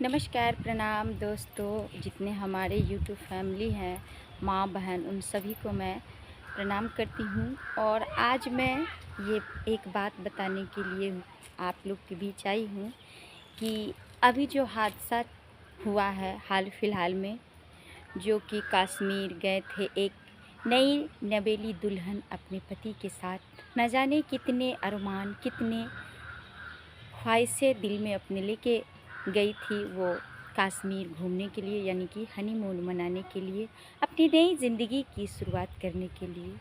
नमस्कार, प्रणाम दोस्तों, जितने हमारे यूट्यूब फैमिली हैं, माँ बहन, उन सभी को मैं प्रणाम करती हूँ। और आज मैं ये एक बात बताने के लिए आप लोग के बीच आई हूँ कि अभी जो हादसा हुआ है हाल फिलहाल में, जो कि कश्मीर गए थे एक नई नवेली दुल्हन अपने पति के साथ, न जाने कितने अरमान, कितने ख्वाहिशें दिल में अपने लेके गई थी वो कश्मीर घूमने के लिए, यानी कि हनीमून मनाने के लिए, अपनी नई ज़िंदगी की शुरुआत करने के लिए।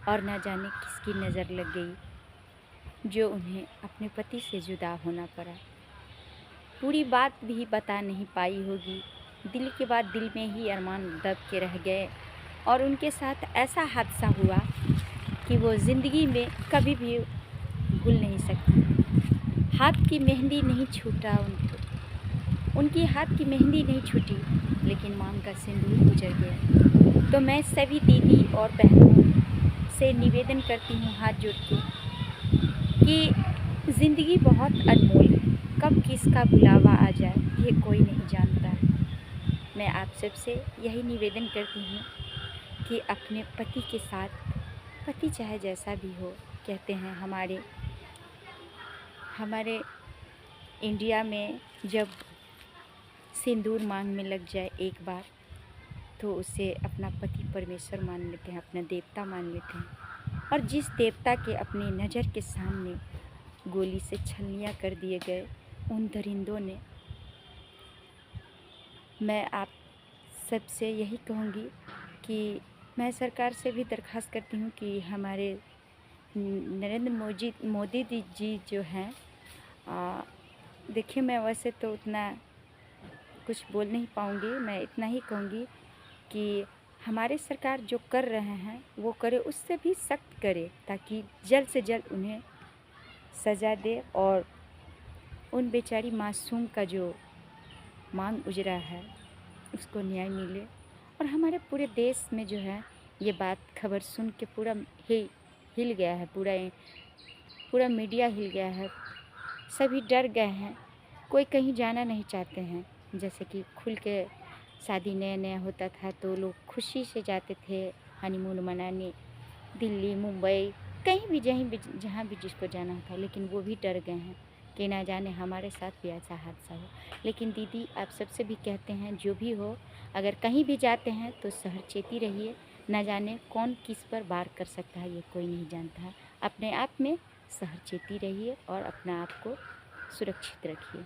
और न जाने किसकी नज़र लग गई जो उन्हें अपने पति से जुदा होना पड़ा। पूरी बात भी बता नहीं पाई होगी, दिल के बाद दिल में ही अरमान दब के रह गए और उनके साथ ऐसा हादसा हुआ कि वो ज़िंदगी में कभी भी भूल नहीं सकती। हाथ की मेहंदी नहीं छूटा उनको, उनकी हाथ की मेहंदी नहीं छूटी, लेकिन मांग का सिंदूर गुजर गया। तो मैं सभी दीदी और बहनों से निवेदन करती हूँ हाथ जोड़ के कि ज़िंदगी बहुत अनमोल है, कब किसका बुलावा आ जाए ये कोई नहीं जानता है। मैं आप सबसे यही निवेदन करती हूँ कि अपने पति के साथ, पति चाहे जैसा भी हो, कहते हैं हमारे इंडिया में जब सिंदूर मांग में लग जाए एक बार, तो उसे अपना पति परमेश्वर मान लेते हैं, अपना देवता मान लेते हैं। और जिस देवता के अपनी नज़र के सामने गोली से छलनियाँ कर दिए गए उन दरिंदों ने, मैं आप सबसे यही कहूँगी कि मैं सरकार से भी दरख्वास्त करती हूँ कि हमारे नरेंद्र मोदी जी जो हैं, देखिए मैं वैसे तो उतना कुछ बोल नहीं पाऊँगी, मैं इतना ही कहूँगी कि हमारे सरकार जो कर रहे हैं वो करे, उससे भी सख्त करे, ताकि जल्द से जल्द उन्हें सज़ा दे और उन बेचारी मासूम का जो मांग उजरा है उसको न्याय मिले। और हमारे पूरे देश में जो है ये बात खबर सुन के पूरा हिल गया है, पूरा मीडिया हिल गया है, सभी डर गए हैं, कोई कहीं जाना नहीं चाहते हैं। जैसे कि खुल के शादी नया नया होता था तो लोग खुशी से जाते थे हनीमून मनाने, दिल्ली, मुंबई, कहीं भी जहाँ भी जिसको जाना होता, लेकिन वो भी डर गए हैं कि ना जाने हमारे साथ भी ऐसा हादसा हो। लेकिन दीदी आप सबसे भी कहते हैं, जो भी हो, अगर कहीं भी जाते हैं तो सहरचेती रहिए, ना जाने कौन किस पर वार कर सकता है ये कोई नहीं जानता है। अपने आप में सहरचेती रहिए और अपना आप को सुरक्षित रखिए।